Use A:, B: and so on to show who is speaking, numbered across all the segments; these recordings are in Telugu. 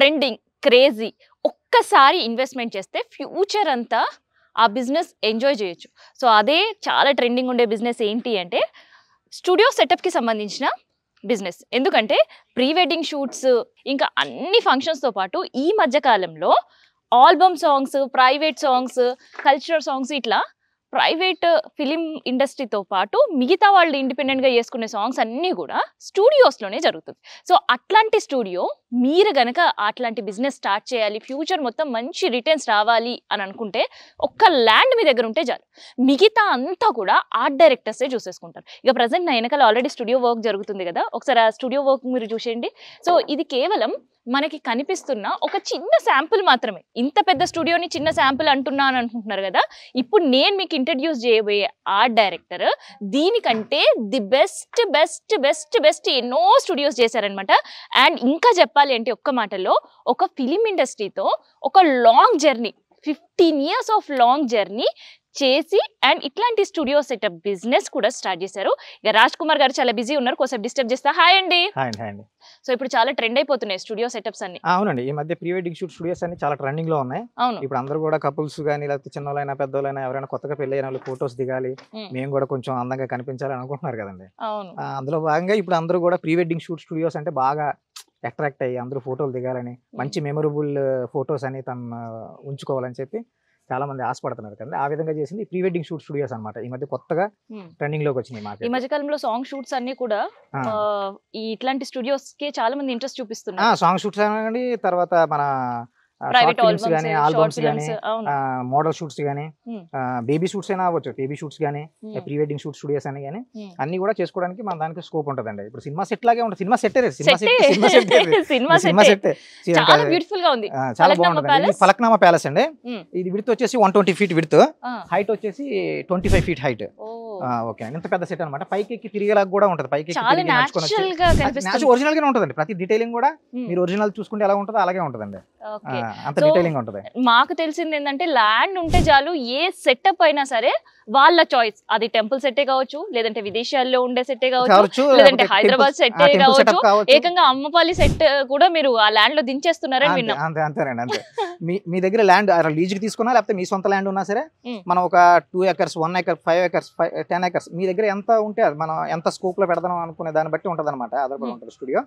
A: ట్రెండింగ్, క్రేజీ ఒక్కసారి ఇన్వెస్ట్‌మెంట్ చేస్తే ఫ్యూచర్ అంతా ఆ బిజినెస్ ఎంజాయ్ చేయొచ్చు. సో, అదే చాలా ట్రెండింగ్ ఉండే బిజినెస్ ఏంటి అంటే స్టూడియో సెటప్‌కి సంబంధించిన బిజినెస్. ఎందుకంటే ప్రీ వెడ్డింగ్ షూట్స్ ఇంకా అన్ని ఫంక్షన్స్‌తో పాటు ఈ మధ్య కాలంలో album songs, private songs, cultural songs ఇట్లా ప్రైవేట్ ఫిలిం ఇండస్ట్రీతో పాటు మిగతా వాళ్ళు ఇండిపెండెంట్‌గా చేసుకునే సాంగ్స్ అన్నీ కూడా స్టూడియోస్‌లోనే జరుగుతుంది. సో, అట్లాంటి స్టూడియో మీరు గనక అట్లాంటి బిజినెస్ స్టార్ట్ చేయాలి, ఫ్యూచర్ మొత్తం మంచి రిటర్న్స్ రావాలి అని అనుకుంటే ఒక్క ల్యాండ్ మీ దగ్గర ఉంటే చాలు. మిగతా అంతా కూడా ఆర్ట్ డైరెక్టర్సే చూసేసుకుంటారు. ఇక ప్రెజెంట్ నా వెనకాల ఆల్రెడీ స్టూడియో వర్క్ జరుగుతుంది కదా, ఒకసారి ఆ స్టూడియో వర్క్ మీరు చూసేయండి. సో, ఇది కేవలం మనకి కనిపిస్తున్న ఒక చిన్న శాంపుల్ మాత్రమే. ఇంత పెద్ద స్టూడియోని చిన్న శాంపుల్ అంటున్నా అని అనుకుంటున్నారు కదా, ఇప్పుడు నేను మీకు ఇంట్రడ్యూస్ చేయబోయే ఆర్ట్ డైరెక్టర్ దీనికంటే the best best best best ఎన్నో స్టూడియోస్ చేశారనమాట. అండ్ ఇంకా చెప్పాలి అంటే ఒక్క మాటలో ఒక ఫిలిం ఇండస్ట్రీతో ఒక long journey, 15 years of long journey చేసి అండ్ ఇట్లాంటి స్టూడియో సెటప్ బిజినెస్ కూడా స్టార్ట్ చేశారు. ఇక రాజ్ కుమార్ గారు చాలా బిజీ ఉన్నారు, కొంచెం డిస్టర్బ్ చేస్తా. హాయ్ అండి. సో, ఇప్పుడు చాలా ట్రెండ్ అయిపోతున్నాయి స్టూడియో సెటప్స్ అన్ని.
B: అవునండి, ఈ మధ్య ప్రీ వెడ్డింగ్ షూట్ స్టూడియోస్ అన్ని చాలా ట్రెండింగ్ లో ఉన్నాయి.
A: అవును,
B: ఇప్పుడు అందరూ కూడా కపుల్స్ గానీ లేకపోతే చిన్నోళ్ళైనా పెద్దోళ్ళైనా ఎవరైనా కొత్తగా పెళ్లి అయిన వాళ్ళు ఫోటోస్ దిగాలి, మేము కూడా కొంచెం అందంగా కనిపించాలని అనుకుంటున్నారు కదండి.
A: అవును,
B: అందులో భాగంగా ఇప్పుడు అందరూ కూడా ప్రీ వెడ్డింగ్ షూట్ స్టూడియోస్ అంటే బాగా అట్రాక్ట్ అయ్యి అందరూ ఫోటోలు దిగాలని, మంచి మెమొరబుల్ ఫోటోస్ అని తను ఉంచుకోవాలని చెప్పి చాలా మంది ఆశపడుతున్నారు కదా. ఆ విధంగా చేసింది ప్రీ వెడ్డింగ్ షూట్ స్టూడియోస్ అన్నమాట. ఈ మధ్య కొత్తగా ట్రెండింగ్ లోకి వచ్చినాయి
A: ఈ మధ్య కాలంలో సాంగ్ షూట్స్ అన్ని కూడా ఈ ఇట్లాంటి స్టూడియోస్ కి చాలా మంది ఇంట్రెస్ట్ చూపిస్తున్నారు.
B: సాంగ్ షూట్స్ అనండి, తర్వాత మన షార్ట్ ఫిల్మ్స్ గానీ, ఆల్బమ్స్ గానీ, మోడల్ షూట్స్ గానీ, బేబీ షూట్స్ అయినా అవ్వచ్చు, బేబీ షూట్స్ గానీ, ప్రీ వెడ్డింగ్ షూట్ స్టూడియోస్ అని కానీ అన్ని కూడా చేసుకోవడానికి మన దానికి స్కోప్ ఉంటుందండి. ఇప్పుడు సినిమా సెట్ లాగే ఉంటుంది, సినిమా సెట్
A: చాలా బ్యూటిఫుల్ గా ఉంది,
B: చాలా బాగుంటుంది. ఫలక్నామా ప్యాలెస్ అండి. ఇది విడ్త్ వచ్చేసి 120 feet విడ్త్, హైట్ వచ్చేసి 25 feet హైట్. ఓకే, ఇంత పెద్ద సెట్ అనమాట. పైకి ఎక్కి తిరిగేలాగా కూడా ఉంటుంది, పైకి ఒరిజినల్ గానే ఉంటుందండి. ప్రతి డీటెయిలింగ్ కూడా మీరు ఒరిజినల్ చూసుకుంటే ఎలా ఉంటుందో అలాగే ఉంటుందండి, అంత డీటెయిలింగ్ ఉంటుంది.
A: మాకు తెలిసింది ఏంటంటే ల్యాండ్ ఉంటే చాలు, ఏ సెటప్ అయినా సరే వాళ్ళ చాయిస్. అది టెంపుల్ సెట్టే కావచ్చు, లేదంటే విదేశాల్లో ఉండే సెట్టే కావచ్చు, లేదంటే హైదరాబాద్ సెట్టే కావచ్చు, ఏకంగా అమ్మపల్లి సెట్ కూడా మీరు ఆ ల్యాండ్ లో దించేస్తున్నారని విన్నాం.
B: అంతేనండి, అంతే. మీ దగ్గర ల్యాండ్ లీజ్ కి తీసుకున్నా లేకపోతే మీ సొంత ల్యాండ్ ఉన్నా సరే, మనం ఒక 2 acres, 1 acre, 5 acres, 10 acres మీ దగ్గర ఎంత ఉంటే మనం ఎంత స్కోప్ లో పెడదాం అనుకునే దాన్ని బట్టి ఉంటది అనమాట. ఆధారపడి ఉంటుంది స్టూడియో.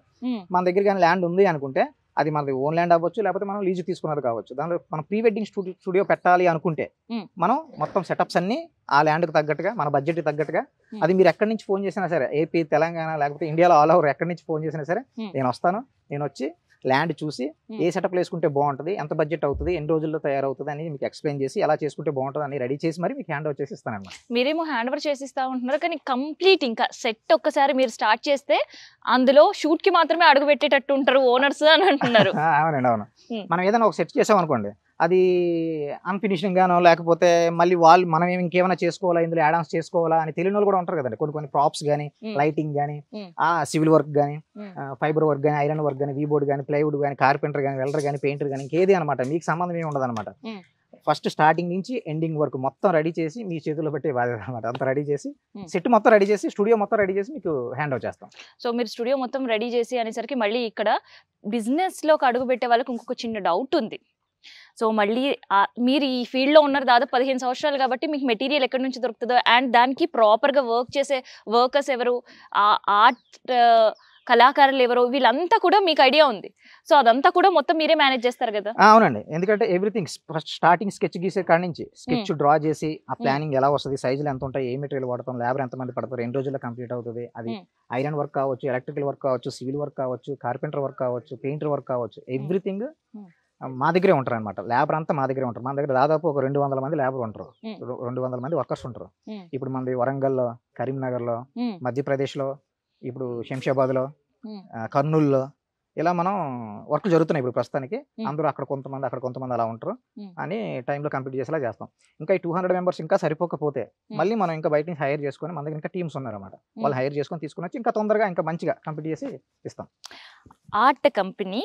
B: మన దగ్గర కానీ ల్యాండ్ ఉంది అనుకుంటే అది మనది ఓన్ ల్యాండ్ అవ్వచ్చు, లేకపోతే మనం లీజు తీసుకున్నది కావచ్చు. దానిలో మనం ప్రీ వెడ్డింగ్ స్టూడియో పెట్టాలి అనుకుంటే మనం మొత్తం సెటప్స్ అన్ని ఆ ల్యాండ్కి తగ్గట్టుగా, మన బడ్జెట్కి తగ్గట్టుగా, అది మీరు ఎక్కడి నుంచి ఫోన్ చేసినా సరే, ఏపీ, తెలంగాణ, లేకపోతే ఇండియాలో ఆల్ ఓవర్ ఎక్కడి నుంచి ఫోన్ చేసినా సరే నేను వస్తాను. నేను వచ్చి ల్యాండ్ చూసి ఏ సెటప్ వేసుకుంటే బాగుంటుంది, ఎంత బడ్జెట్ అవుతుంది, ఎన్ని రోజుల్లో తయారవుతుంది అని మీకు ఎక్స్ప్లెయిన్ చేసి ఎలా చేసుకుంటే బాగుంటుంది అని రెడీ చేసి మరి మీకు హ్యాండ్ ఓవర్ చేసి ఇస్తానన్నమాట.
A: మీరేమో హ్యాండ్ ఓవర్ చేసి ఇస్తా ఉంటున్నారు, కానీ కంప్లీట్ ఇంకా సెట్ ఒక్కసారి మీరు స్టార్ట్ చేస్తే అందులో షూట్ కి మాత్రమే అడుగు పెట్టేటట్టు ఉంటారు ఓనర్స్ అని అంటున్నారు.
B: అవునండి, అవును. మనం ఏదైనా ఒక సెట్ చేసాం అనుకోండి, అది అన్ఫినిషింగ్ గానో లేకపోతే మళ్ళీ వాళ్ళు మనం ఇంకేమైనా చేసుకోవాలా, ఇందులో యాడాన్స్ చేసుకోవాలా అని తెలియని వాళ్ళు కూడా ఉంటారు కదండి. కొన్ని ప్రాప్స్ కానీ, లైటింగ్ కానీ, ఆ సివిల్ వర్క్ కానీ, ఫైబర్ వర్క్ కానీ, ఐరన్ వర్క్ కానీ, వీబోర్డ్ కానీ, ప్లైవుడ్ కానీ, కార్పెంటర్ కానీ, వెల్డర్ కానీ, పెయింటర్ కానీ, ఇంకేది అనమాట మీకు సంబంధం ఏమి ఉండదు అనమాట. ఫస్ట్ స్టార్టింగ్ నుంచి ఎండింగ్ వరకు మొత్తం రెడీ చేసి మీ చేతుల్లో పెట్టే బాధ్యత అనమాట. అంతా రెడీ చేసి సెట్ మొత్తం రెడీ చేసి స్టూడియో మొత్తం రెడీ చేసి మీకు హ్యాండ్ ఓవర్ చేస్తాం.
A: సో, మీరు స్టూడియో మొత్తం రెడీ చేసి అనేసరికి మళ్ళీ ఇక్కడ బిజినెస్ లోకి అడుగు పెట్టే వాళ్ళకి ఇంకొక చిన్న డౌట్ ఉంది. సో, మళ్ళీ మీరు ఈ ఫీల్డ్ లో ఉన్నారు దాదాపు 15 సంవత్సరాలు కాబట్టి మీకు మెటీరియల్ ఎక్కడి నుంచి దొరుకుతుందో, అండ్ దానికి ప్రాపర్ గా వర్క్ చేసే వర్కర్స్ ఎవరు, ఆర్ట్ కళాకారులు ఎవరో, వీళ్ళంతా కూడా మీకు ఐడియా ఉంది. సో, అదంతా కూడా మొత్తం మీరే మేనేజ్ చేస్తారు కదా.
B: అవునండి, ఎందుకంటే ఎవ్రీథింగ్ ఫస్ట్ స్టార్టింగ్ స్కెచ్ గీసే కాడి నుంచి స్కెచ్ డ్రా చేసి ఆ ప్లానింగ్ ఎలా వస్తుంది, సైజులు ఎంత ఉంటాయి, ఏ మెటీరియల్ వాడతాం, లేబర్ ఎంతమంది పడతారు, 2 రోజుల్లో కంప్లీట్ అవుతుంది. అది ఐరన్ వర్క్ కావచ్చు, ఎలక్ట్రికల్ వర్క్ కావచ్చు, సివిల్ వర్క్ కావచ్చు, కార్పెంటర్ వర్క్ కావచ్చు, పెయింటర్ వర్క్ కావచ్చు, ఎవ్రీథింగ్ మా దగ్గరే ఉంటారు అనమాట. లేబర్ అంతా మా దగ్గరే ఉంటారు. మన దగ్గర దాదాపు ఒక 200 మంది లేబర్ ఉంటారు, 200 మంది వర్కర్స్ ఉంటారు. ఇప్పుడు మనది వరంగల్లో, కరీంనగర్లో, మధ్యప్రదేశ్లో, ఇప్పుడు శంషాబాద్లో, కర్నూలులో ఇలా మనం వర్క్ జరుగుతున్నాయి ఇప్పుడు ప్రస్తుతానికి. అందరూ అక్కడ కొంతమంది అలా ఉంటారు అని టైంలో కంప్లీట్ చేసేలా చేస్తాం. ఇంకా ఈ 200 మెంబర్స్ ఇంకా సరిపోకపోతే మళ్ళీ మనం ఇంకా బయట నుంచి హైర్ చేసుకొని, మన దగ్గర ఇంకా టీమ్స్ ఉన్నారన్నమాట, వాళ్ళు హైర్ చేసుకొని తీసుకుని వచ్చి ఇంకా తొందరగా ఇంకా మంచిగా కంప్లీట్ చేసి ఇస్తాం.
A: Art company,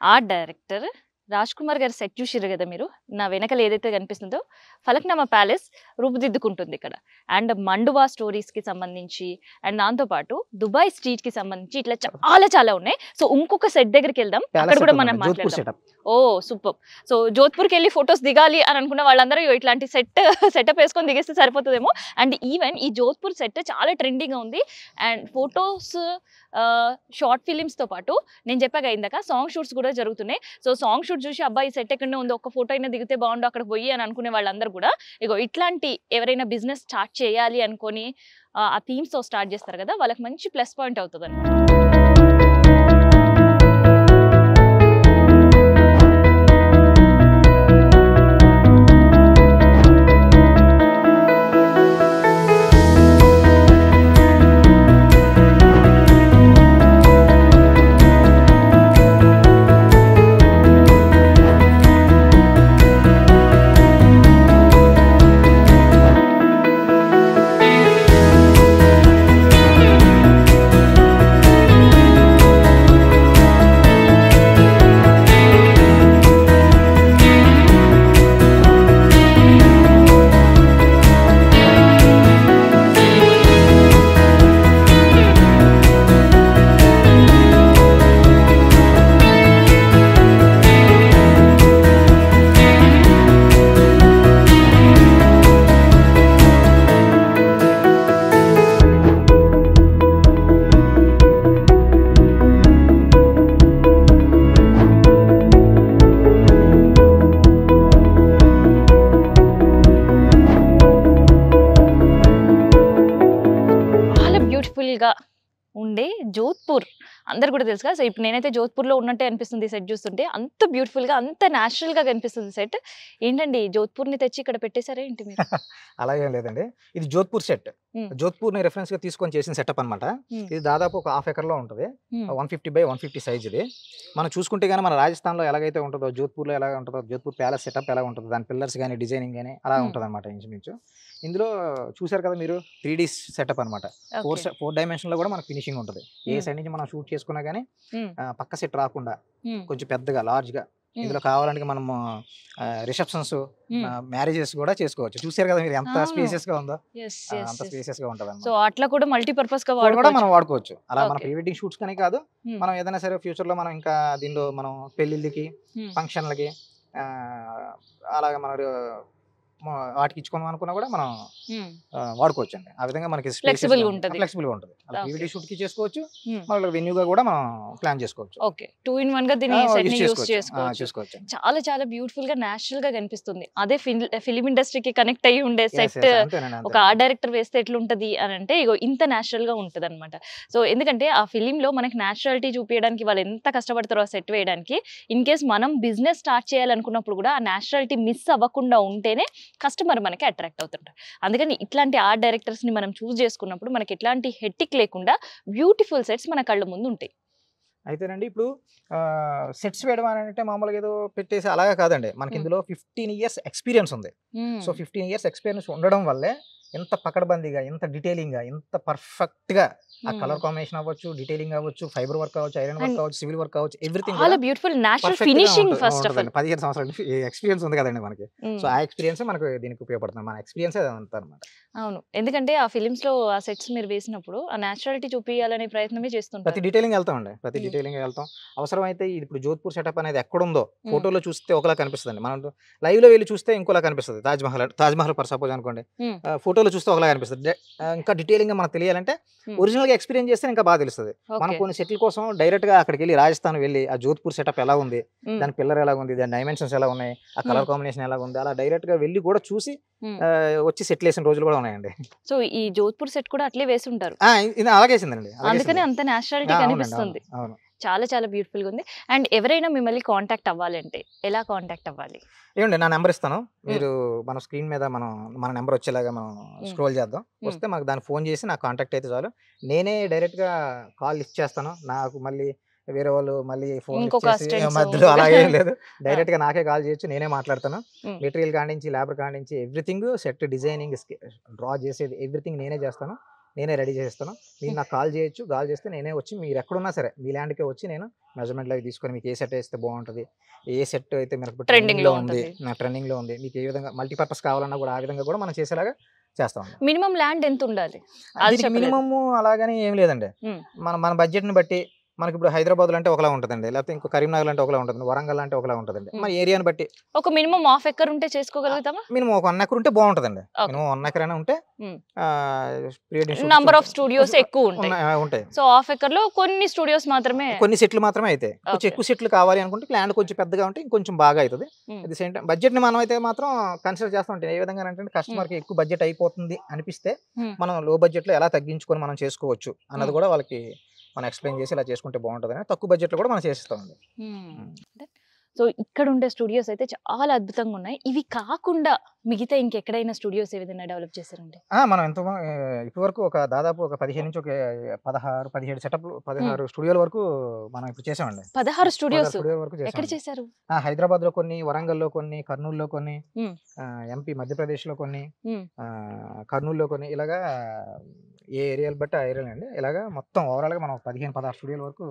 A: art director, Raj Kumar గారి సెట్ చూసిర్రు కదా మీరు, నా వెనకలు ఏదైతే కనిపిస్తుందో ఫలక్నామా ప్యాలెస్ రూపుదిద్దుకుంటుంది ఇక్కడ. అండ్ మండువా స్టోరీస్ కి సంబంధించి అండ్ దాంతో పాటు దుబాయ్ స్ట్రీట్ కి సంబంధించి ఇట్లా చాలా చాలా ఉన్నాయి. సో ఇంకొక సెట్ దగ్గరికి వెళ్దాం, అక్కడ కూడా మనం మాట్లాడదాం. ఓ సూపర్. సో జోధ్పూర్కి వెళ్ళి ఫొటోస్ దిగాలి అని అనుకున్న వాళ్ళందరూ ఇట్లాంటి సెటప్ వేసుకొని దిగేస్తే సరిపోతుందేమో. అండ్ ఈవెన్ ఈ జోధ్పూర్ సెట్ చాలా ట్రెండింగ్ గా ఉంది. అండ్ ఫొటోస్, షార్ట్ ఫిలిమ్స్ తో పాటు నేను చెప్పాక ఇందాక సాంగ్ షూట్స్ కూడా జరుగుతున్నాయి. సో సాంగ్ షూట్ చూసి అబ్బాయి సెట్ ఎక్కడనే ఉంది, ఒక ఫోటో అయినా దిగితే బాగుండు అక్కడ పోయి అని అనుకునే వాళ్ళందరూ కూడా ఇగో ఇట్లాంటి ఎవరైనా బిజినెస్ స్టార్ట్ చేయాలి అనుకొని ఆ థీమ్స్ తో స్టార్ట్ చేస్తారు కదా, వాళ్ళకి మంచి ప్లస్ పాయింట్ అవుతుంది అన్నమాట. గా ఉండే జోధ్పూర్ అందరు కూడా తెలుసు కదా. సో ఇప్పుడు నేనైతే జోధ్పూర్లో ఉన్నట్టే అనిపిస్తుంది సెట్ చూస్తుంటే, అంత బ్యూటిఫుల్గా అంత న్యాచురల్గా కనిపిస్తుంది సెట్. ఏంటండి జోధ్పూర్ని తెచ్చి ఇక్కడ పెట్టేశారా ఏంటి మీరు?
B: అలాగే లేదండి, ఇది జోధ్పూర్ సెట్. జోధ్పూర్ని రెఫరెన్స్గా తీసుకొని చేసిన సెటప్ అనమాట. ఇది దాదాపు ఒక ½ ఎకర్లో ఉంటుంది, 150 by 150 సైజ్. ఇది మనం చూసుకుంటే కానీ మన రాజస్థాన్లో ఎలాగైతే ఉంటుందో జోధ్పూర్లో ఎలా ఉంటుందో, జోధ్పూర్ ప్యాలెస్ సెటప్ ఎలా ఉంటుందో, దాని పిల్లర్స్ కానీ డిజైనింగ్ కానీ అలా ఉంటుంది అనమాట ఇంచుమించు. ఇందులో చూసారు కదా మీరు 3D సెటప్ అనమాట. 4 డైమెన్షన్లో కూడా మనకు ఫినిషింగ్ ఉంటుంది. ఏ సైడ్ నుంచి మనం షూట్ చేసుకున్నా కానీ పక్క సెట్ రాకుండా కొంచెం పెద్దగా లార్జ్గా ఇందులో కావాలంటే మనం రిసెప్షన్స్, మ్యారేజెస్ కూడా చేసుకోవచ్చు. చూసారు కదా మీరు ఎంత స్పేసియస్ గా ఉందో, అంత స్పేసియస్ గా ఉంటుంది.
A: సో అట్లా కూడా మల్టీపర్పస్ గా
B: కూడా మనం వాడుకోవచ్చు. అలా మన ప్రీ వెడ్డింగ్ షూట్స్ కానీ కాదు, మనం ఏదైనా సరే ఫ్యూచర్ లో మనం ఇంకా దీనిలో మనం పెళ్లిళ్ళకి, ఫంక్షన్లకి అలాగే మన వాటికి ఇచ్చుకోవడం అనుకున్నా కూడా మనం వాడుకోవచ్చు అండి. ఆ విధంగా మనకి ఫ్లెక్సిబుల్ గా ఉంటుంది. అలా ప్రీ వెడ్డింగ్ షూట్ కి చేసుకోవచ్చు, మళ్ళీ వెన్యూగా కూడా మనం ప్లాన్ చేసుకోవచ్చు.
A: ఓకే, 2 in 1 గా దీన్ని సెట్ ని యూస్ చేసుకోవచ్చు. చాలా చాలా బ్యూటిఫుల్ గా నేచురల్ గా కనిపిస్తుంది. అదే ఫిలిం ఇండస్ట్రీకి కనెక్ట్ అయ్యి ఉండే సెట్ ఒక ఆర్ట్ డైరెక్టర్ వేస్తే ఎట్లుంటది అని అంటే ఇగో ఇంత నేచురల్ గా ఉంటది అనమాట. సో ఎందుకంటే ఆ ఫిలిం లో మనకి నేచురాలిటీ చూపించడానికి వాళ్ళు ఎంత కష్టపడతారో ఆ సెట్ వేయడానికి, ఇన్ కేస్ మనం బిజినెస్ స్టార్ట్ చేయాలనుకున్నప్పుడు కూడా ఆ నేచురాలిటీ మిస్ అవ్వకుండా ఉంటేనే కస్టమర్ మనకి అట్రాక్ట్ అవుతుంటారు. అందుకని ఇట్లాంటి ఆర్ట్ డైరెక్టర్స్ ని మనం చూస్ చేసుకున్నప్పుడు మనకి ఎట్లాంటి హెట్టిక్ లేకుండా బ్యూటిఫుల్ సెట్స్ మన కళ్ళ ముందు ఉంటాయి.
B: అయితేనండి ఇప్పుడు సెట్స్ వేయడం అంటే మామూలుగా ఏదో పెట్టేసి అలాగే కాదండి. మనకి ఇందులో 15 years ఎక్స్పీరియన్స్ ఉంది. సో 15 years ఎక్స్పీరియన్స్ ఉండడం వల్లే ఎంత పకడ్బందీగా, ఎంత డీటెయిలింగ్ గా, ఎంత పర్ఫెక్ట్ గా ఆ కలర్ కాంబినేషన్ అవ్వచ్చు, డీటెయిలింగ్ అవ్వచ్చు, ఫైబర్ వర్క్ అవ్వచ్చు, ఐరన్ వర్క్ అవ్వచ్చు, సివిల్ వర్క్ అవ్వచ్చు, ఎవ్రీథింగ్
A: చాలా beautiful natural finishing. First of all
B: 15 సంవత్సరాల ఎక్స్పీరియన్స్ ఉంది కదండి మనకి. సో ఆ ఎక్స్పీరియన్స్ మనకు దీనికి ఉపయోగపడుతుంది. మన ఎక్స్పీరియన్స్ అదంతా అన్నమాట.
A: అవును, ఎందుకంటే ఆ ఫిలిమ్స్ లో ఆ సెట్స్ మీరు వేసినప్పుడు ఆ నేచురాలిటీ చూపించాలనే ప్రయత్నమే చేస్తుంటారు.
B: ప్రతి డీటెయిలింగ్ వెళ్తామండి, ప్రతి డీటెయిలింగ్ వెళ్తాం. అవసరమైతే ఇప్పుడు జోధ్పూర్ సెటప్ అనేది ఎక్కడుందో ఫోటోలో చూస్తే ఒకలా కనిపిస్తుంది, మనం లైవ్ లో వెళ్ళి చూస్తే ఇంకోలా కనిపిస్తుంది. తాజ్మహల్ ఫర్ సపోజ్ అనుకోండి, ఫోటోలో చూస్తే ఒకలా కనిపిస్తుంది. ఇంకా డీటెయిలింగ్ గా మనకు తెలియాలంటే ఒరిజినల్ గా ఎక్స్పీరియన్స్ చేస్తే ఇంకా బాగా తెలుస్తుంది. మనం కొన్ని సెటిల్ కోసం డైరెక్ట్ గా అక్కడికి వెళ్ళి రాజస్థాన్ వెళ్ళి ఆ జోధ్పూర్ సెటప్ ఎలా ఉంది, దాని పిల్లర్ ఎలా ఉంది, దాని డైమెన్షన్స్ ఎలా ఉన్నాయి, ఆ కలర్ కాంబినేషన్ ఎలా ఉంది, అలా డైరెక్ట్ గా వెళ్ళి కూడా చూసి వచ్చి సెటిల్ వేసిన రోజులు కూడా ఉన్నాయండి.
A: సో ఈ జోధ్పూర్ సెట్ కూడా అట్లే వేసి ఉంటారు,
B: అలాగే వేసిందండి.
A: అందుకనే అంత నేచురాలిటీ కనిపిస్తుంది. చాలా చాలా బ్యూటిఫుల్ గా ఉంది. అండ్ ఎవరైనా మిమ్మల్ని కాంటాక్ట్ అవ్వాలంటే ఎలా కాంటాక్ట్ అవ్వాలి?
B: ఏమండి, నా నెంబర్ ఇస్తాను, మీరు మన స్క్రీన్ మీద మన నెంబర్ వచ్చేలాగా మనం స్క్రోల్ చేద్దాం. వస్తే మాకు దాన్ని ఫోన్ చేసి నాకు కాంటాక్ట్ అయితే చాలు. నేనే డైరెక్ట్ గా కాల్ లిఫ్ట్ చేస్తాను. నాకు మళ్ళీ వేరే వాళ్ళు మళ్ళీ ఫోన్ మధ్యలో అలా ఏం లేదు, డైరెక్ట్ గా నాకే కాల్ చేయొచ్చు, నేనే మాట్లాడతాను. మెటీరియల్ కానించి, లేబర్ కానించి, ఎవ్రీథింగ్, సెట్ డిజైనింగ్, డ్రా చేసేది ఎవ్రీథింగ్ నేనే చేస్తాను. నేనే రెడీ చేస్తాను. మీరు నాకు కాల్ చేయొచ్చు, కాల్ చేస్తే నేనే వచ్చి మీరు ఎక్కడున్నా సరే మీ ల్యాండ్కే వచ్చి నేను మెజర్మెంట్లు అవి తీసుకొని మీకు ఏ సెట్ వేస్తే బాగుంటుంది, ఏ సెట్ అయితే మీకు
A: Trending
B: ట్రెండింగ్లో
A: లో
B: ఉంది,
A: ఉంటుంది.
B: నా ట్రెండింగ్లో ఉంది, మీకు ఏ విధంగా మల్టీపర్పస్ కావాలన్నా కూడా ఆ విధంగా కూడా మనం చేసేలాగా చేస్తాం.
A: మినిమం ల్యాండ్ ఎంత ఉండాలి? అది
B: దీనికి
A: చెప్పలేదు.
B: మినిమమ్ అలాగని ఏం లేదండి.
A: ఉమ్.
B: మన మన బడ్జెట్ని బట్టి మనకి ఇప్పుడు హైదరాబాద్లో అంటే ఒకలా ఉంటుందండి, లేకపోతే ఇంకో కరీంనగర్ అంటే ఒకలా ఉంటుంది, వరంగల్ అంటే ఒకలా ఉంటుందండి. మన ఏరియాని బట్టి
A: ఒక మినిమం హాఫ్ ఎకర్ ఉంటే చేసుకోగలుగుతామా?
B: మినిమం ఒక 1 ఎకర్ ఉంటే బాగుంటుందండి.
A: Okay.
B: మినిమం 1 ఎకర్ అయినా ఉంటే
A: నంబర్ ఆఫ్ స్టూడియోస్ ఎక్కువ ఉంటాయి.
B: ఉంటాయి.
A: సో హాఫ్ ఎకర్ లో కొన్ని స్టూడియోస్ మాత్రమే.
B: కొన్ని సెట్లు మాత్రమే అయితే కొంచెం
A: Okay.
B: ఎక్కువ సెట్లు కావాలి అనుకుంటే ల్యాండ్ కొంచెం పెద్దగా ఉంటే ఇంకొంచెం బాగా అవుతుంది.
A: Hmm.
B: At the same time budget ని మనం అయితే మాత్రం కన్సిడర్ చేస్తూ ఉంటాం. ఏ విధంగా అంటే కస్టమర్ కి ఎక్కువ బడ్జెట్ అయిపోతుంది అనిపిస్తే
A: Hmm.
B: మనం లో బడ్జెట్ లో ఎలా తగ్గించుకొని మనం చేసుకోవచ్చు అన్నది
A: Hmm.
B: కూడా వాళ్ళకి మనం ఎక్స్ప్లెయిన్ చేసి ఇలా చేసుకుంటే బాగుంటుంది అని తక్కువ బడ్జెట్ లో కూడా మనం చేస్తామండి.
A: సో ఇక్కడ ఉండే స్టూడియోస్ అయితే చాలా అద్భుతంగా ఉన్నాయి. ఇవి కాకుండా మిగతా ఇంకెక్కడైనా స్టూడియోస్ ఏ విధంగా డెవలప్ చేశారండి?
B: మనం ఎంతో ఇప్పటి వరకు ఒక దాదాపు ఒక 15 నుంచి ఒక 16-17 సెటప్లు 16 స్టూడియోల వరకు మనం ఇప్పుడు చేసామండి.
A: 16 స్టూడియోస్
B: స్టూడియో వరకు
A: ఎక్కడ
B: చేసాం.
A: చేశారు?
B: హైదరాబాద్ లో కొన్ని, వరంగల్లో కొన్ని, కర్నూలులో కొన్ని,
A: Hmm.
B: ఎంపీ మధ్యప్రదేశ్ లో కొన్ని,
A: Hmm.
B: కర్నూలులో కొన్ని, ఇలాగా ఏ ఏరియాలు బట్టి ఆ ఏరియాలు అండి. ఇలాగా మొత్తం ఓవరాల్ గా మనం 15-16 స్టూడియోల వరకు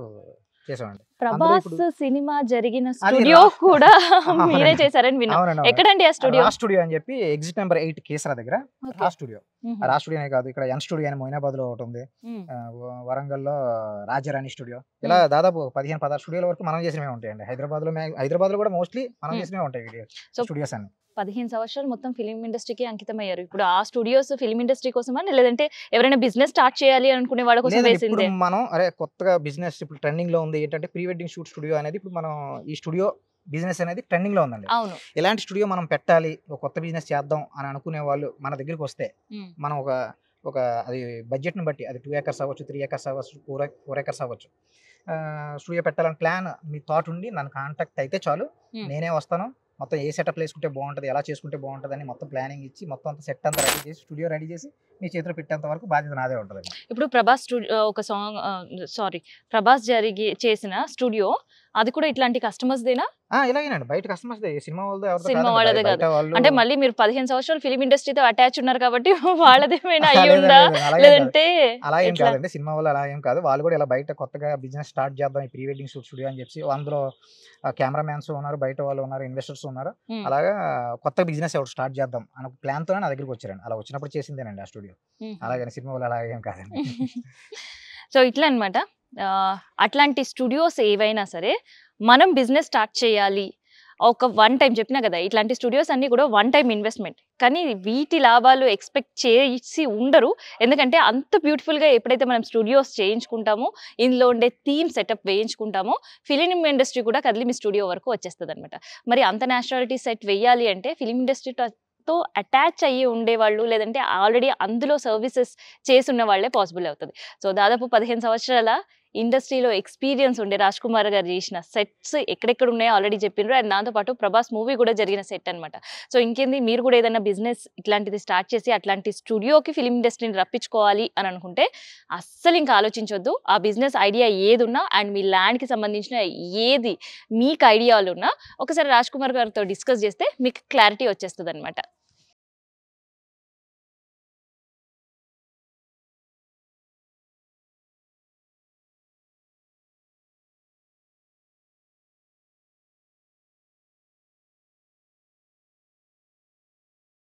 B: చేసామండి.
A: ప్రభాస్
B: ఇప్పుడు-
A: సినిమా జరిగిన
B: అది
A: స్టూడియో కూడా
B: అవునండి.
A: మీరే చేశారని విన్నాం.
B: అవునండి.
A: ఎక్కడండి ఆ స్టూడియో?
B: రా స్టూడియో అని చెప్పి ఎగ్జిట్ నెంబర్ 8 కేసరా దగ్గర రా స్టూడియో. రా స్టూడియో అనే కాదు, ఇక్కడ ఎన్ స్టూడియో అని మొయినాబాద్ లో ఒకటి ఉంది, వరంగల్లో రాజారాణి స్టూడియో, ఇలా దాదాపు 15-16 స్టూడియోల వరకు మనం చేసినవి ఉంటాయండి. హైదరాబాద్ లో కూడా మోస్ట్లీ మనం చేసినవి ఉంటాయి వీడియో
A: So,
B: స్టూడియోస్ అన్ని.
A: 15 సంవత్సరాలు మొత్తం ఫిలిం ఇండస్ట్రీకి అంకితం అయ్యారు. ఇప్పుడు ఆ స్టూడియోస్ ఫిలిం ఇండస్ట్రీ కోసమా లేదంటే ఎవరైనా బిజినెస్ స్టార్ట్ చేయాలి అనుకునే వాళ్ళ కోసం
B: లేదండి, ఇప్పుడు
A: వేసిందే?
B: మనం కొత్తగా బిజినెస్ ఇప్పుడు ట్రెండింగ్ లో ఉంది ఏంటంటే ప్రీ వెడ్డింగ్ షూట్ స్టూడియో అనేది. ఇప్పుడు మనం ఈ స్టూడియో బిజినెస్ అనేది ట్రెండింగ్ లో ఉందండి.
A: అవును.
B: ఇలాంటి స్టూడియో మనం పెట్టాలి, ఒక కొత్త బిజినెస్ చేద్దాం అని అనుకునే వాళ్ళు మన దగ్గరికి వస్తే మనం ఒక అది బడ్జెట్ని బట్టి అది 2 acres అవ్వచ్చు, 3 acres అవ్వచ్చు, 4 acres అవ్వచ్చు, స్టూడియో పెట్టాలని ప్లాన్ మీ థాట్ ఉండి నన్ను కాంటాక్ట్ అయితే చాలు, నేనే వస్తాను, మొత్తం ఏ సెటప్ వేసుకుంటే బాగుంటుంది, ఎలా చేసుకుంటే బాగుంటుంది అని మొత్తం ప్లానింగ్ ఇచ్చి మొత్తం అంతా సెట్ అంతా రెడీ చేసి స్టూడియో రెడీ చేసి మీ చేతిలో పెట్టేంత వరకు బాధ్యత నాదే ఉంటుంది.
A: ఇప్పుడు ప్రభాస్ ఒక సాంగ్ ప్రభాస్ చేసిన స్టూడియో అది కూడా ఇట్లాంటి కస్టమర్స్ దేనా?
B: ఇలాగేనండి, బయట కస్టమర్స్ సినిమా
A: సినిమా వాళ్ళదే కాదు.
B: వాళ్ళు
A: అంటే మళ్ళీ మీరు 15 సంవత్సరాలు ఫిలిం ఇండస్ట్రీతో అటాచ్ ఉన్నారు కాబట్టి వాళ్ళదేమైనా అయ్యి ఉందా లేదంటే
B: అలా ఏం
A: ఎట్లా?
B: కాదండి, సినిమా వాళ్ళు అలా ఏం కాదు, వాళ్ళు కూడా ఇలా బయట కొత్తగా బిజినెస్ స్టార్ట్ చేద్దాం ఈ ప్రీ వెడ్డింగ్ షూట్ స్టూడియో అని చెప్పి అందులో కెమెరామ్యాన్స్ ఉన్నారు, బయట వాళ్ళు ఉన్నారు, ఇన్వెస్టర్స్ ఉన్నారు, అలాగా కొత్త బిజినెస్ ఎవరు స్టార్ట్ చేద్దాం అనే ప్లాన్ తోనే నా దగ్గరికి వచ్చారండి. అలా వచ్చినప్పుడు చేసిందేనండి ఆ స్టూడియో, అలాగే సినిమా వాళ్ళు అలా ఏం కాదండి.
A: సో ఇట్లా అన్నమాట. అట్లాంటి స్టూడియోస్ ఏవైనా సరే మనం బిజినెస్ స్టార్ట్ చేయాలి ఒక వన్ టైం చెప్పినా కదా, ఇట్లాంటి స్టూడియోస్ అన్ని కూడా వన్ టైం ఇన్వెస్ట్మెంట్, కానీ వీటి లాభాలు ఎక్స్పెక్ట్ చేసి ఉండరు. ఎందుకంటే అంత బ్యూటిఫుల్గా ఎప్పుడైతే మనం స్టూడియోస్ చేయించుకుంటామో, ఇందులో ఉండే థీమ్ సెటప్ వేయించుకుంటామో, ఫిలిం ఇండస్ట్రీ కూడా కదిలి మీ స్టూడియో వరకు వచ్చేస్తుంది అనమాట. మరి అంత నేచురాలిటీ సెట్ వేయాలి అంటే ఫిలిం ఇండస్ట్రీతో అటాచ్ అయ్యి ఉండేవాళ్ళు లేదంటే ఆల్రెడీ అందులో సర్వీసెస్ చేసున్న వాళ్ళే పాసిబుల్ అవుతుంది. సో దాదాపు 15 సంవత్సరాల ఇండస్ట్రీలో ఎక్స్పీరియన్స్ ఉండే రాజ్ కుమార్ గారు చేసిన సెట్స్ ఎక్కడెక్కడ ఉన్నాయో ఆల్రెడీ చెప్పిండ్రు. అండ్ దాంతోపాటు ప్రభాస్ మూవీ కూడా జరిగిన సెట్ అనమాట. సో ఇంకేంది, మీరు కూడా ఏదైనా బిజినెస్ ఇట్లాంటిది స్టార్ట్ చేసి అట్లాంటి స్టూడియోకి ఫిలిం ఇండస్ట్రీని రప్పించుకోవాలి అని అనుకుంటే అస్సలు ఇంకా ఆలోచించొద్దు. ఆ బిజినెస్ ఐడియా ఏది ఉన్నా అండ్ మీ ల్యాండ్కి సంబంధించిన ఏది మీకు ఐడియాలు ఉన్నా ఒకసారి రాజ్ కుమార్ గారితో డిస్కస్ చేస్తే మీకు క్లారిటీ వచ్చేస్తుంది అనమాట.